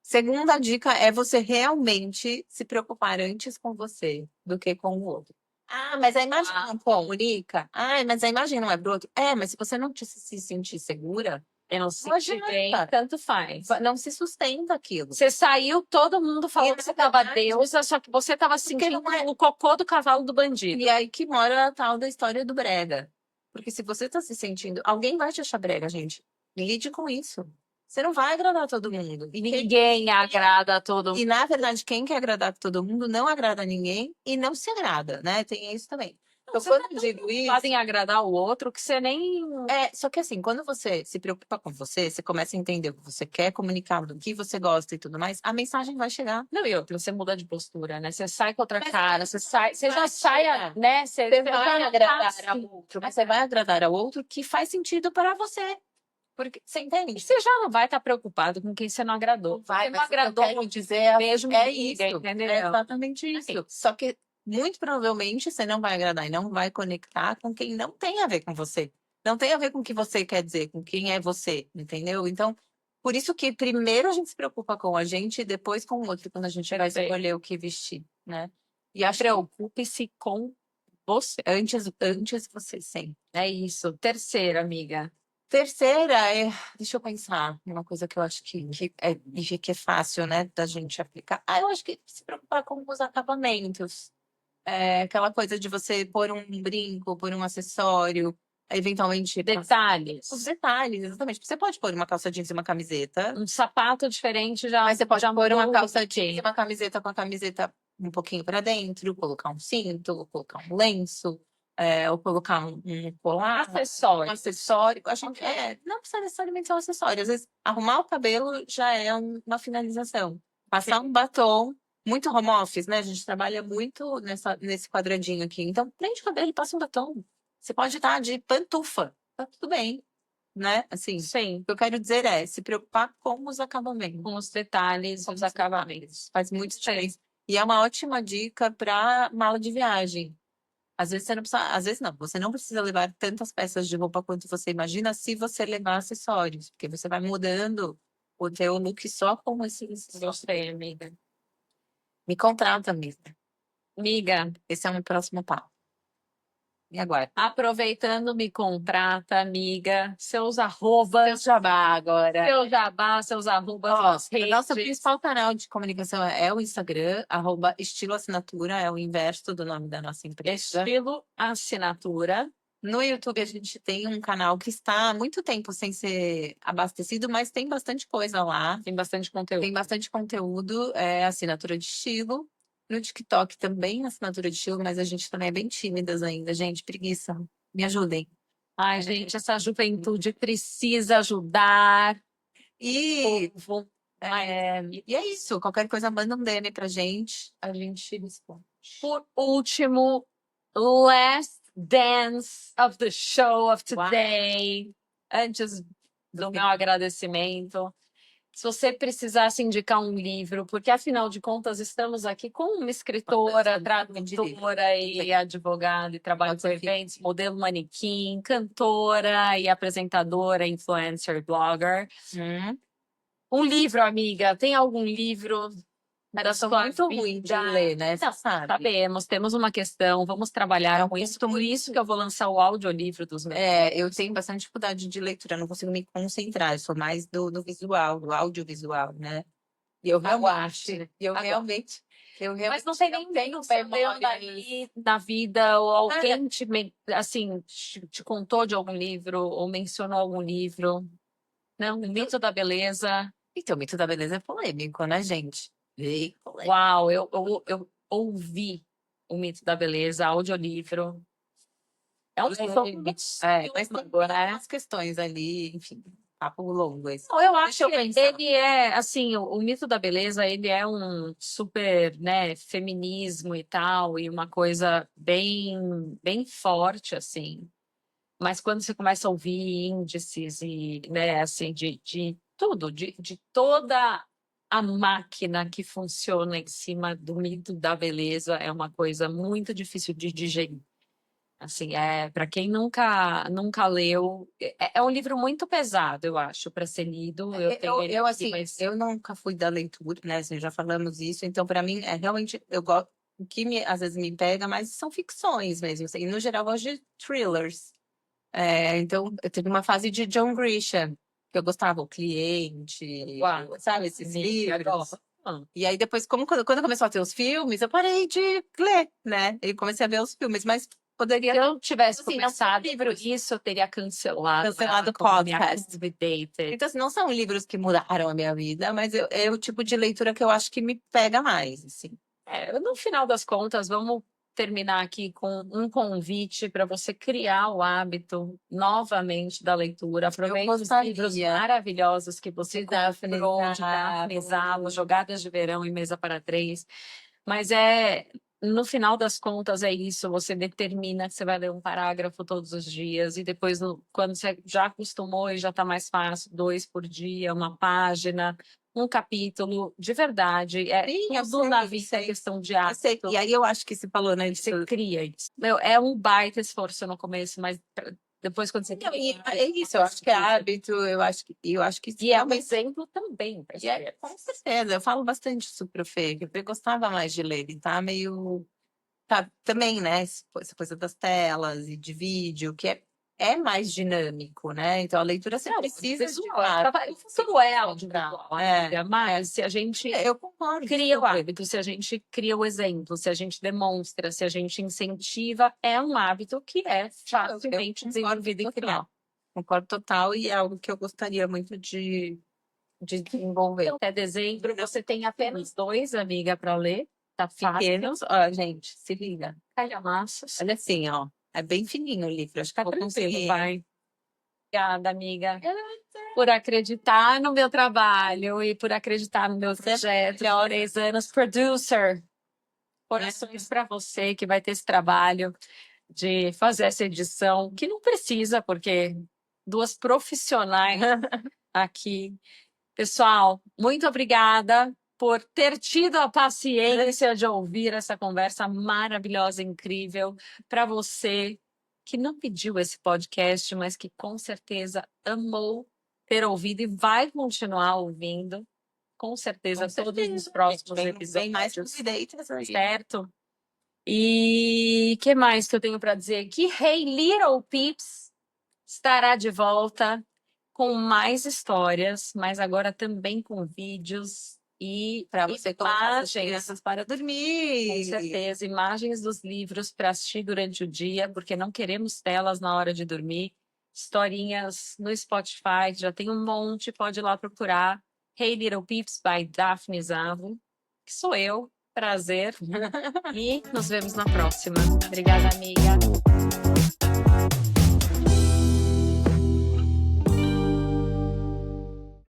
S1: Segunda
S2: dica é você realmente se preocupar antes com você do que com o outro. Ah, mas a imagem não comunica. Ah, mas a imagem não é pro outro. Mas se você não se sentir segura,
S1: não se sentir bem, tanto faz.
S2: Não se sustenta aquilo.
S1: Você saiu, todo mundo falou que você tava deusa, só que você tava sentindo o cocô do cavalo do bandido.
S2: E aí que mora a tal da história do brega. Porque se você tá se sentindo... Alguém vai te achar brega, gente. Lide com isso. Você não vai agradar todo mundo.
S1: E ninguém agrada a todo mundo.
S2: E, na verdade, quem quer agradar todo mundo não agrada ninguém e não se agrada, né? Tem isso também. Então, quando eu digo isso...
S1: Podem agradar o outro que você nem...
S2: Só que assim, quando você se preocupa com você, você começa a entender o que você quer comunicar, do que você gosta e tudo mais, a mensagem vai chegar.
S1: Não, e outra, você muda de postura, né? Você sai com outra cara, você já sai, né? Você
S2: vai agradar ao outro. Mas você vai agradar ao outro que faz sentido para você. Porque você entende?
S1: Você já não vai estar preocupado com quem você não agradou.
S2: Vai,
S1: não agradou,
S2: eu quero dizer
S1: mesmo
S2: isso,
S1: entendeu?
S2: É exatamente isso. Só que muito provavelmente você não vai agradar e não vai conectar com quem não tem a ver com você. Não tem a ver com o que você quer dizer, com quem é você, entendeu? Então, por isso que primeiro a gente se preocupa com a gente e depois com o outro, quando a gente vai escolher o que vestir, né? E
S1: preocupe-se com você.
S2: Antes você sempre.
S1: É isso. Terceira, amiga.
S2: Terceira deixa eu pensar, uma coisa que eu acho que é fácil, né, da gente aplicar. Eu acho que se preocupar com os acabamentos. Aquela coisa de você pôr um brinco, pôr um acessório, eventualmente...
S1: Detalhes.
S2: Os detalhes, exatamente. Você pode pôr uma calça jeans e uma camiseta.
S1: Um sapato diferente já.
S2: Mas você pode pôr uma calça jeans e uma camiseta com a camiseta um pouquinho para dentro, colocar um cinto, colocar um lenço. Ou colocar um colar,
S1: acessório.
S2: Um acessório. Acho que não precisa necessariamente ser um acessório. Às vezes, arrumar o cabelo já é uma finalização. Passar um batom, muito home office, né? A gente trabalha muito nesse quadradinho aqui. Então, prende o cabelo e passa um batom. Você pode estar de pantufa, tá tudo bem. né? Assim,
S1: Sim,
S2: o que eu quero dizer é se preocupar com os acabamentos.
S1: com os detalhes, os acabamentos.
S2: Faz muito
S1: Sim.
S2: diferença. E é uma ótima dica para mala de viagem. Às vezes você não precisa, às vezes não, você não precisa levar tantas peças de roupa quanto você imagina se você levar acessórios, porque você vai mudando o teu look só com esses.
S1: Gostei, amiga.
S2: Me contrata, amiga.
S1: Amiga,
S2: Esse é o meu próximo passo. E agora?
S1: aproveitando, me contrata, amiga. Seus arrobas,
S2: Seu jabá agora.
S1: seu jabá, seus arrobas
S2: Ó,
S1: nas
S2: o nosso
S1: redes.
S2: principal canal de comunicação é o Instagram, @estiloassinatura, é o inverso do nome da nossa empresa.
S1: Estilo assinatura.
S2: No YouTube a gente tem um canal que está há muito tempo sem ser abastecido, mas tem bastante coisa lá.
S1: Tem bastante conteúdo.
S2: Tem bastante conteúdo, é assinatura de estilo. No TikTok também assinatura de estilo, mas a gente também é bem tímidas ainda, gente. Preguiça. Me ajudem.
S1: Ai, gente, essa juventude precisa ajudar.
S2: E,
S1: Povo.
S2: e é isso. Qualquer coisa, manda um DM pra gente. A gente responde.
S1: Por último, last dance of the show of today. Antes do meu agradecimento. Se você precisasse indicar um livro, porque afinal de contas estamos aqui com uma escritora, tradutora e advogada, e trabalha com eventos, modelo manequim, cantora e apresentadora, influencer, blogger. Um livro, amiga, tem algum livro
S2: Mas eu sou muito ruim de ler, né? Você sabe.
S1: Sabemos, temos uma questão, vamos trabalhar com isso. Por isso que eu vou lançar o audiolivro dos meus.
S2: Eu tenho bastante dificuldade de leitura, não consigo me concentrar, eu sou mais do visual, do audiovisual, né? E eu
S1: Aguarde.
S2: realmente.
S1: Mas não tem ninguém que você leu na vida, ou alguém assim, te contou de algum livro, ou mencionou algum livro. Não, o Mito da Beleza.
S2: Então, o Mito da Beleza é polêmico, né, gente?
S1: Uau, eu ouvi o Mito da Beleza, audiolivro. É um
S2: mas tem várias questões ali, enfim, papo longo esse.
S1: Não, eu acho que ele é, assim, o Mito da Beleza, ele é um super, né, feminismo e tal, e uma coisa bem forte, assim. Mas quando você começa a ouvir índices e, né, assim, de tudo, de toda a máquina que funciona em cima do mito da beleza, é uma coisa muito difícil de digerir. Assim, para quem nunca leu, é um livro muito pesado, eu acho, para ser lido. Eu tenho ele aqui,
S2: assim,
S1: mas
S2: eu nunca fui da leitura, né? Assim, já falamos isso, então para mim é realmente eu gosto. O que às vezes me pega, mas são ficções mesmo. Assim, e no geral, eu gosto de thrillers. Então, eu tive uma fase de John Grisham, que eu gostava, O Cliente, sabe, esses livros. E aí, depois, quando começou a ter os filmes, eu parei de ler, né? E comecei a ver os filmes, mas poderia.
S1: Se eu tivesse
S2: assim,
S1: começado livro isso, eu teria cancelado
S2: o podcast. Então, assim, não são livros que mudaram a minha vida, mas é o tipo de leitura que eu acho que me pega mais, assim.
S1: No final das contas, vamos terminar aqui com um convite para você criar o hábito novamente da leitura. Aproveite os livros maravilhosos que você comprou de Daphne Zalo, Jogadas de Verão e Mesa para Três. Mas no final das contas, é isso. Você determina que você vai ler um parágrafo todos os dias, e depois, quando você já acostumou e já está mais fácil, 2 por dia, uma página, um capítulo, de verdade. Tudo na vida é questão de hábito.
S2: E aí eu acho que você falou, né?
S1: Você cria isso. É um baita esforço no começo, mas depois quando você cria.
S2: É isso, eu acho que é hábito, eu acho que
S1: E é um exemplo também.
S2: Com certeza, eu falo bastante isso pro Fê, que o Fê gostava mais de ler, ele tá meio. Tá, também, né? Essa coisa das telas e de vídeo, que é mais dinâmico, né? Então a leitura você precisa de
S1: tudo é audiovisual, mas se a gente
S2: eu concordo,
S1: cria o hábito, se a gente cria o exemplo, se a gente demonstra, se a gente incentiva, é um hábito que é facilmente desenvolvido e criado.
S2: Concordo total, e é algo que eu gostaria muito de desenvolver.
S1: Até dezembro você tem apenas 2, amiga, para ler. Tá
S2: pequenos, ó, gente, se liga.
S1: Calhamaços.
S2: Olha assim, ó. É bem fininho o livro, acho que tá tranquilo,
S1: vai. Obrigada, amiga, por acreditar no meu trabalho e por acreditar no meu projeto. 3 anos, producer. Corações para você que vai ter esse trabalho de fazer essa edição, que não precisa, porque duas profissionais aqui. Pessoal, muito obrigada por ter tido a paciência de ouvir essa conversa maravilhosa, incrível. Para você que não pediu esse podcast, mas que com certeza amou ter ouvido e vai continuar ouvindo, com certeza, todos os próximos episódios.
S2: Vem mais convidados aí.
S1: Certo? E o que mais que eu tenho para dizer aqui? Hey Little Peeps estará de volta com mais histórias, mas agora também com vídeos e
S2: Para você colocar as
S1: imagens.
S2: crianças para
S1: Com
S2: dormir.
S1: certeza, imagens dos livros para assistir durante o dia, porque não queremos telas na hora de dormir. Historinhas no Spotify, já tem um monte, pode ir lá procurar. Hey Little Peeps, by Daphne Zavo, que sou eu. Prazer. E nos vemos na próxima. Obrigada, amiga.